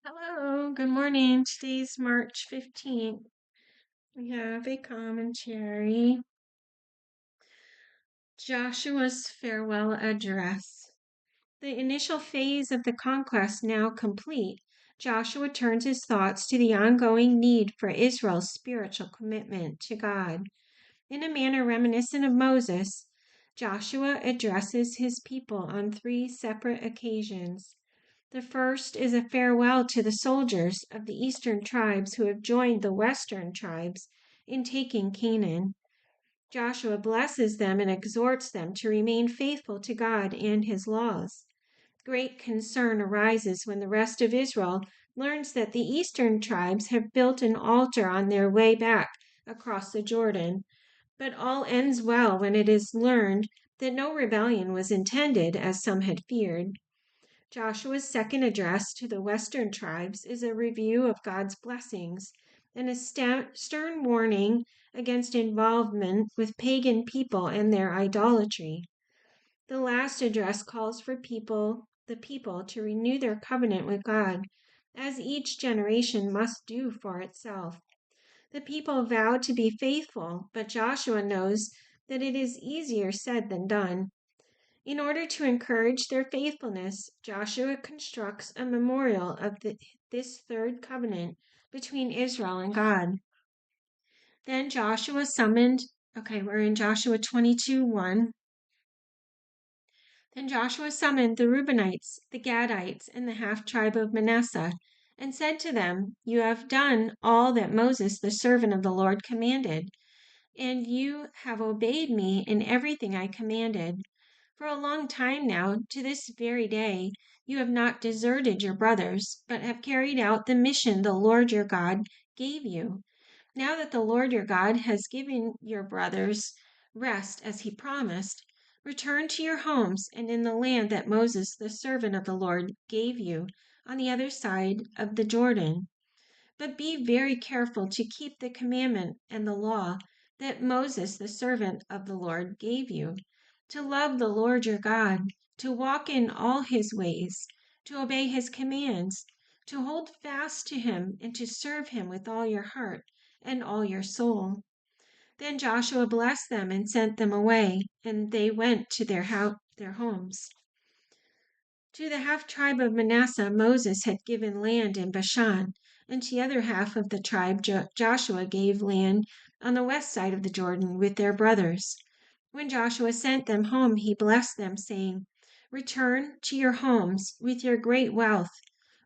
Hello, good morning. Today's March 15th. We have a commentary. Joshua's farewell address. The initial phase of the conquest now complete, Joshua turns his thoughts to the ongoing need for Israel's spiritual commitment to God. In a manner reminiscent of Moses, Joshua addresses his people on three separate occasions. The first is a farewell to the soldiers of the eastern tribes who have joined the western tribes in taking Canaan. Joshua blesses them and exhorts them to remain faithful to God and his laws. Great concern arises when the rest of Israel learns that the eastern tribes have built an altar on their way back across the Jordan. But all ends well when it is learned that no rebellion was intended, as some had feared. Joshua's second address to the western tribes is a review of God's blessings and a stern warning against involvement with pagan people and their idolatry. The last address calls for the people to renew their covenant with God, as each generation must do for itself. The people vow to be faithful, but Joshua knows that it is easier said than done. In order to encourage their faithfulness, Joshua constructs a memorial of this third covenant between Israel and God. Then Joshua summoned, we're in Joshua 22:1. Then Joshua summoned the Reubenites, the Gadites, and the half tribe of Manasseh, and said to them, "You have done all that Moses, the servant of the Lord, commanded, and you have obeyed me in everything I commanded. For a long time now, to this very day, you have not deserted your brothers, but have carried out the mission the Lord your God gave you. Now that the Lord your God has given your brothers rest as he promised, return to your homes and in the land that Moses, the servant of the Lord, gave you on the other side of the Jordan. But be very careful to keep the commandment and the law that Moses, the servant of the Lord, gave you, to love the Lord your God, to walk in all his ways, to obey his commands, to hold fast to him, and to serve him with all your heart and all your soul." Then Joshua blessed them and sent them away, and they went to their homes. To the half tribe of Manasseh, Moses had given land in Bashan, and to the other half of the tribe, Joshua gave land on the west side of the Jordan with their brothers. When Joshua sent them home, he blessed them, saying, "Return to your homes with your great wealth,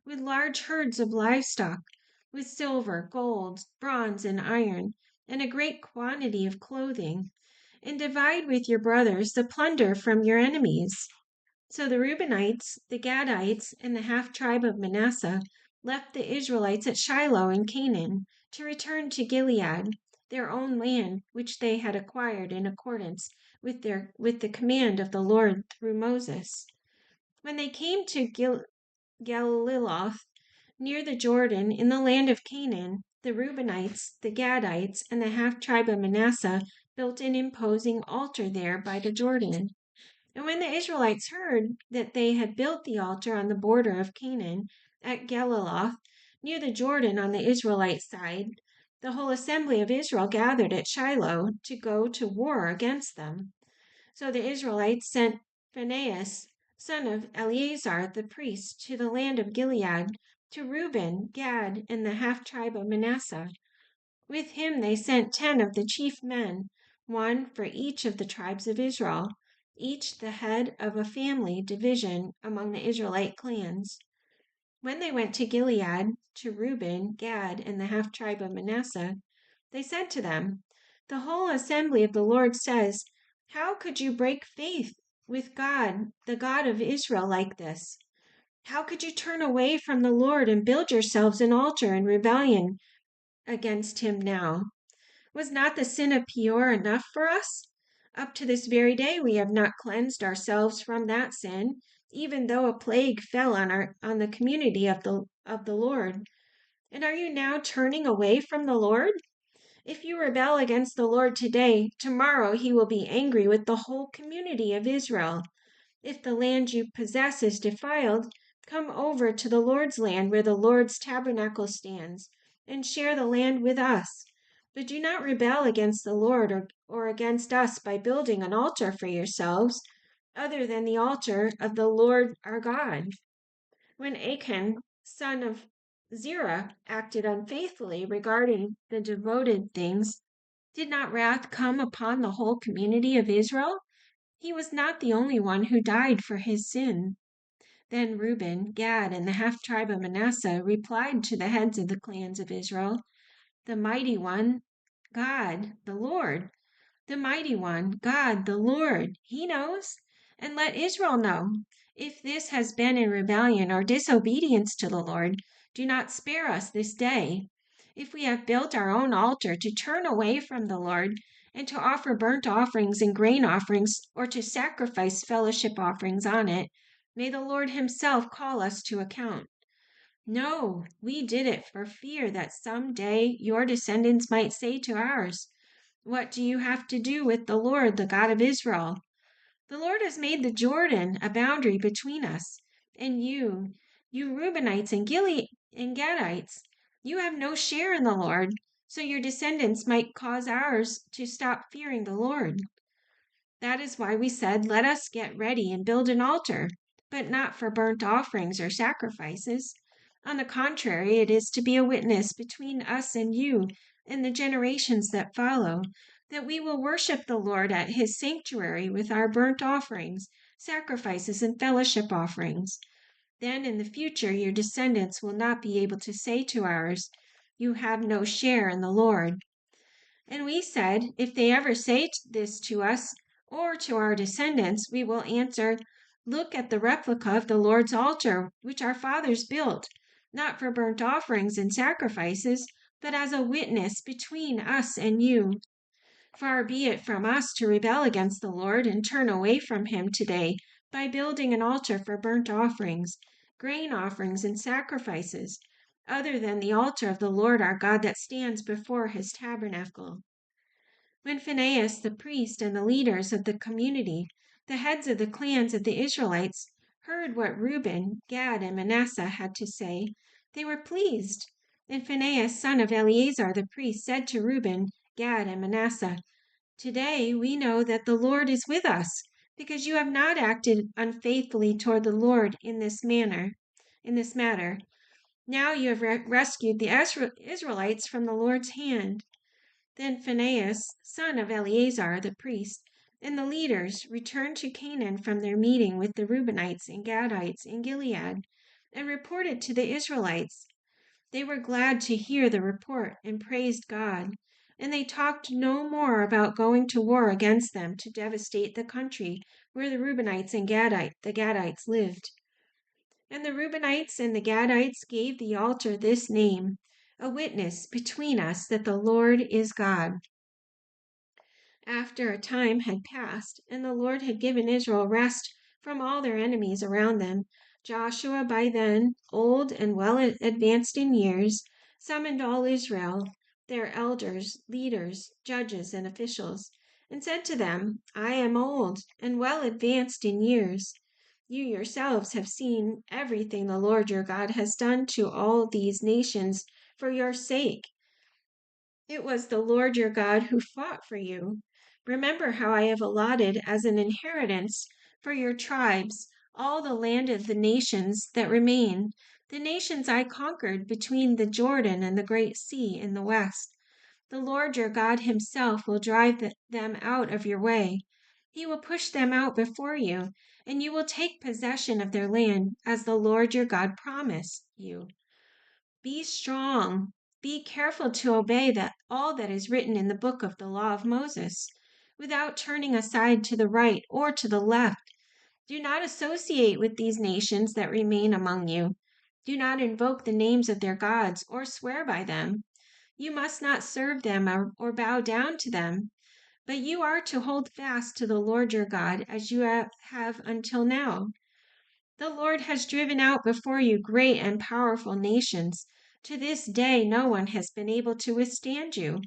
with large herds of livestock, with silver, gold, bronze, and iron, and a great quantity of clothing, and divide with your brothers the plunder from your enemies." So the Reubenites, the Gadites, and the half tribe of Manasseh left the Israelites at Shiloh in Canaan to return to Gilead, their own land, which they had acquired in accordance with the command of the Lord through Moses. When they came to Galiloth, near the Jordan, in the land of Canaan, the Reubenites, the Gadites, and the half tribe of Manasseh built an imposing altar there by the Jordan. And when the Israelites heard that they had built the altar on the border of Canaan at Galiloth, near the Jordan on the Israelite side, the whole assembly of Israel gathered at Shiloh to go to war against them. So the Israelites sent Phinehas, son of Eleazar the priest, to the land of Gilead, to Reuben, Gad, and the half tribe of Manasseh. With him they sent 10 of the chief men, one for each of the tribes of Israel, each the head of a family division among the Israelite clans. When they went to Gilead, to Reuben, Gad, and the half tribe of Manasseh, they said to them, "The whole assembly of the Lord says, 'How could you break faith with God, the God of Israel, like this? How could you turn away from the Lord and build yourselves an altar in rebellion against him now? Was not the sin of Peor enough for us? Up to this very day we have not cleansed ourselves from that sin, even though a plague fell on the community of the Lord. And are you now turning away from the Lord? If you rebel against the Lord today, tomorrow he will be angry with the whole community of Israel. If the land you possess is defiled, Come over to the Lord's land where the Lord's tabernacle stands, and share the land with us. But do not rebel against the Lord or against us by building an altar for yourselves, other than the altar of the Lord our God." When Achan, son of Zerah, acted unfaithfully regarding the devoted things, did not wrath come upon the whole community of Israel? He was not the only one who died for his sin. Then Reuben, Gad, and the half tribe of Manasseh replied to the heads of the clans of Israel, "The mighty one, God, the Lord. The mighty one, God, the Lord, he knows. And let Israel know. If this has been in rebellion or disobedience to the Lord, do not spare us this day. If we have built our own altar to turn away from the Lord, and to offer burnt offerings and grain offerings, or to sacrifice fellowship offerings on it, may the Lord himself call us to account. No, we did it for fear that some day your descendants might say to ours, 'What do you have to do with the Lord, the God of Israel? The Lord has made the Jordan a boundary between us and you Reubenites and Gadites. You have no share in the Lord, so your descendants might cause ours to stop fearing the Lord.' That is why we said, 'Let us get ready and build an altar,' but not for burnt offerings or sacrifices. On the contrary, it is to be a witness between us and you and the generations that follow, that we will worship the Lord at his sanctuary with our burnt offerings, sacrifices, and fellowship offerings. Then in the future, your descendants will not be able to say to ours, 'You have no share in the Lord.' And we said, if they ever say this to us or to our descendants, we will answer, 'Look at the replica of the Lord's altar, which our fathers built, not for burnt offerings and sacrifices, but as a witness between us and you.' Far be it from us to rebel against the Lord and turn away from him today by building an altar for burnt offerings, grain offerings, and sacrifices, other than the altar of the Lord our God that stands before his tabernacle." When Phinehas the priest and the leaders of the community, the heads of the clans of the Israelites, heard what Reuben, Gad, and Manasseh had to say, they were pleased. And Phinehas, son of Eleazar the priest, said to Reuben, Gad, and Manasseh, "Today we know that the Lord is with us, because you have not acted unfaithfully toward the Lord in this matter. Now you have rescued the Israelites from the Lord's hand." Then Phinehas, son of Eleazar the priest, and the leaders returned to Canaan from their meeting with the Reubenites and Gadites in Gilead, and reported to the Israelites. They were glad to hear the report and praised God, and they talked no more about going to war against them to devastate the country where the Reubenites and the Gadites lived. And the Reubenites and the Gadites gave the altar this name, a witness between us that the Lord is God. After a time had passed, and the Lord had given Israel rest from all their enemies around them, Joshua, by then old and well advanced in years, summoned all Israel, their elders, leaders, judges, and officials, and said to them, "I am old and well advanced in years. You yourselves have seen everything the Lord your God has done to all these nations for your sake. It was the Lord your God who fought for you. Remember how I have allotted as an inheritance for your tribes all the land of the nations that remain, the nations I conquered between the Jordan and the great sea in the west. The Lord your God himself will drive them out of your way. He will push them out before you, and you will take possession of their land as the Lord your God promised you. Be strong. Be careful to obey all that is written in the book of the law of Moses, without turning aside to the right or to the left. Do not associate with these nations that remain among you. Do not invoke the names of their gods or swear by them. You must not serve them or bow down to them, but you are to hold fast to the Lord your God as you have until now. The Lord has driven out before you great and powerful nations. To this day, no one has been able to withstand you.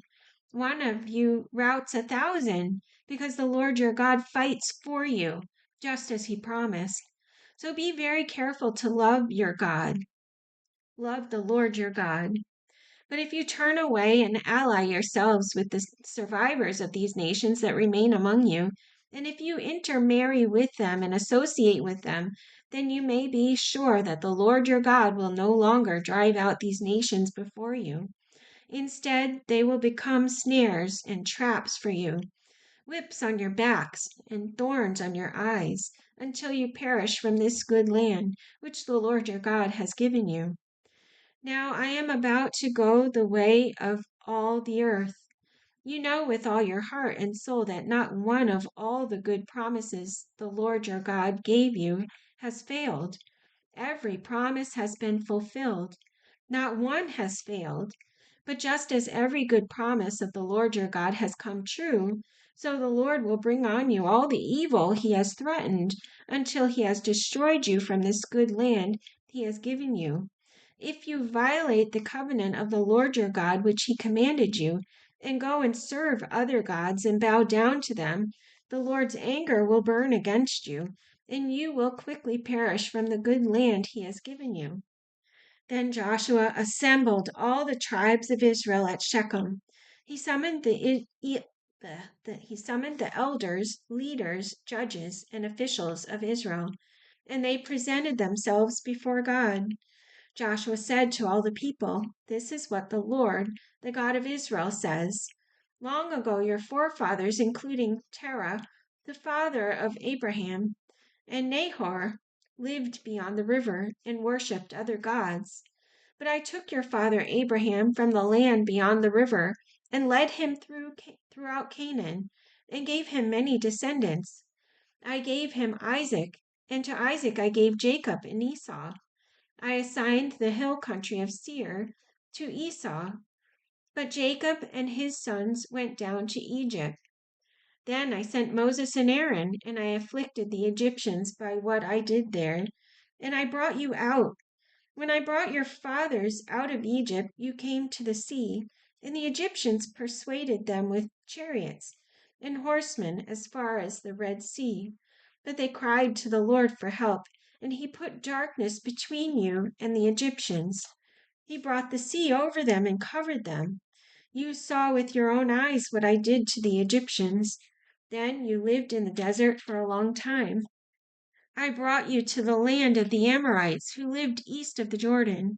One of you routs 1,000, because the Lord your God fights for you, just as he promised. So be very careful to love your God. Love the Lord your God. But if you turn away and ally yourselves with the survivors of these nations that remain among you, and if you intermarry with them and associate with them, then you may be sure that the Lord your God will no longer drive out these nations before you. Instead, they will become snares and traps for you, whips on your backs and thorns on your eyes, until you perish from this good land which the Lord your God has given you. Now I am about to go the way of all the earth. You know with all your heart and soul that not one of all the good promises the Lord your God gave you has failed. Every promise has been fulfilled. Not one has failed. But just as every good promise of the Lord your God has come true, so the Lord will bring on you all the evil he has threatened until he has destroyed you from this good land he has given you. If you violate the covenant of the Lord your God which he commanded you, and go and serve other gods and bow down to them, the Lord's anger will burn against you, and you will quickly perish from the good land he has given you. Then Joshua assembled all the tribes of Israel at Shechem. He summoned he summoned the elders, leaders, judges, and officials of Israel, and they presented themselves before God. Joshua said to all the people, "This is what the Lord, the God of Israel, says. Long ago your forefathers, including Terah, the father of Abraham, and Nahor, lived beyond the river and worshipped other gods. But I took your father Abraham from the land beyond the river and led him throughout Canaan and gave him many descendants. I gave him Isaac, and to Isaac I gave Jacob and Esau. I assigned the hill country of Seir to Esau, but Jacob and his sons went down to Egypt. Then I sent Moses and Aaron, and I afflicted the Egyptians by what I did there, and I brought you out. When I brought your fathers out of Egypt, you came to the sea, and the Egyptians persuaded them with chariots and horsemen as far as the Red Sea. But they cried to the Lord for help, and he put darkness between you and the Egyptians. He brought the sea over them and covered them. You saw with your own eyes what I did to the Egyptians. Then you lived in the desert for a long time. I brought you to the land of the Amorites, who lived east of the Jordan.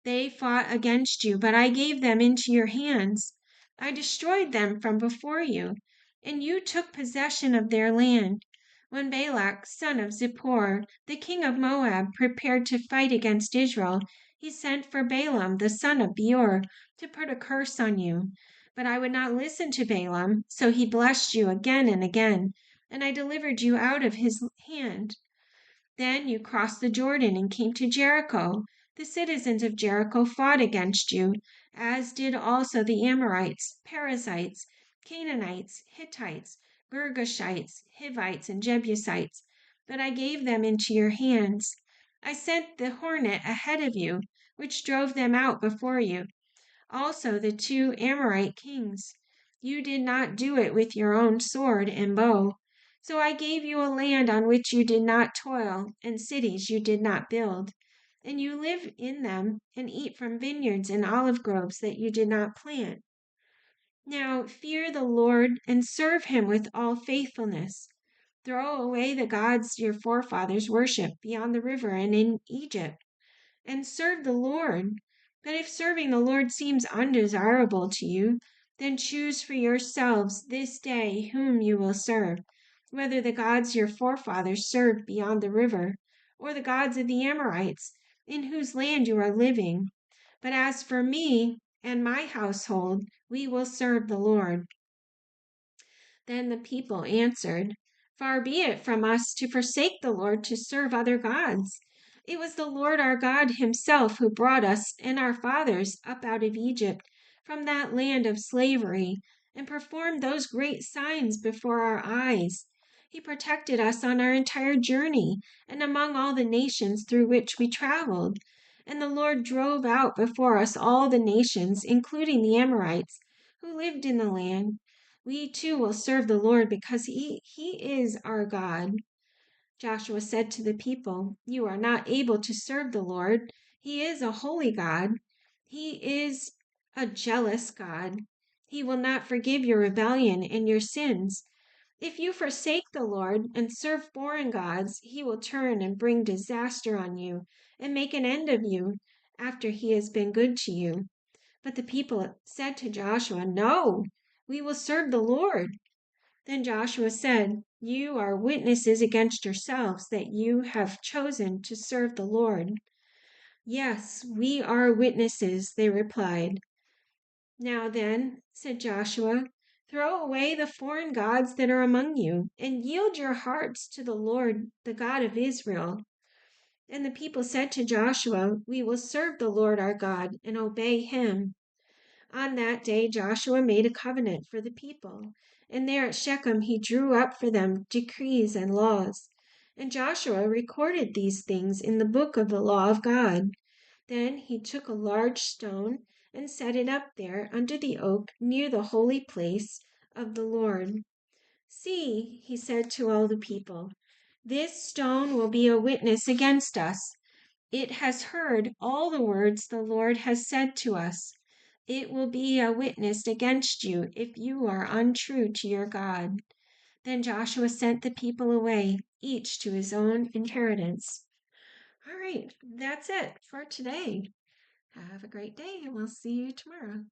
They fought against you, but I gave them into your hands. I destroyed them from before you, and you took possession of their land. When Balak, son of Zippor, the king of Moab, prepared to fight against Israel, he sent for Balaam, the son of Beor, to put a curse on you. But I would not listen to Balaam, so he blessed you again and again, and I delivered you out of his hand. Then you crossed the Jordan and came to Jericho. The citizens of Jericho fought against you, as did also the Amorites, Perizzites, Canaanites, Hittites, Girgashites, Hivites, and Jebusites, but I gave them into your hands. I sent the hornet ahead of you, which drove them out before you. Also the 2 Amorite kings. You did not do it with your own sword and bow. So I gave you a land on which you did not toil, and cities you did not build. And you live in them and eat from vineyards and olive groves that you did not plant. Now fear the Lord and serve him with all faithfulness. Throw away the gods your forefathers worshipped beyond the river and in Egypt, and serve the Lord. But if serving the Lord seems undesirable to you, then choose for yourselves this day whom you will serve, whether the gods your forefathers served beyond the river, or the gods of the Amorites, in whose land you are living. But as for me and my household, we will serve the Lord." Then the people answered, "Far be it from us to forsake the Lord to serve other gods. It was the Lord our God himself who brought us and our fathers up out of Egypt from that land of slavery and performed those great signs before our eyes. He protected us on our entire journey and among all the nations through which we traveled. And the Lord drove out before us all the nations, including the Amorites, who lived in the land. We too will serve the Lord because he is our God." Joshua said to the people, "You are not able to serve the Lord. He is a holy God. He is a jealous God. He will not forgive your rebellion and your sins. If you forsake the Lord and serve foreign gods, he will turn and bring disaster on you and make an end of you after he has been good to you." But the people said to Joshua, "No, we will serve the Lord." Then Joshua said, "You are witnesses against yourselves that you have chosen to serve the Lord." "Yes, we are witnesses," they replied. "Now then," said Joshua, "throw away the foreign gods that are among you, and yield your hearts to the Lord, the God of Israel." And the people said to Joshua, "We will serve the Lord our God and obey him." On that day Joshua made a covenant for the people, and there at Shechem he drew up for them decrees and laws. And Joshua recorded these things in the book of the law of God. Then he took a large stone and set it up there under the oak near the holy place of the Lord. "See," he said to all the people, "this stone will be a witness against us. It has heard all the words the Lord has said to us. It will be a witness against you if you are untrue to your God." Then Joshua sent the people away, each to his own inheritance. All right, that's it for today. Have a great day, and we'll see you tomorrow.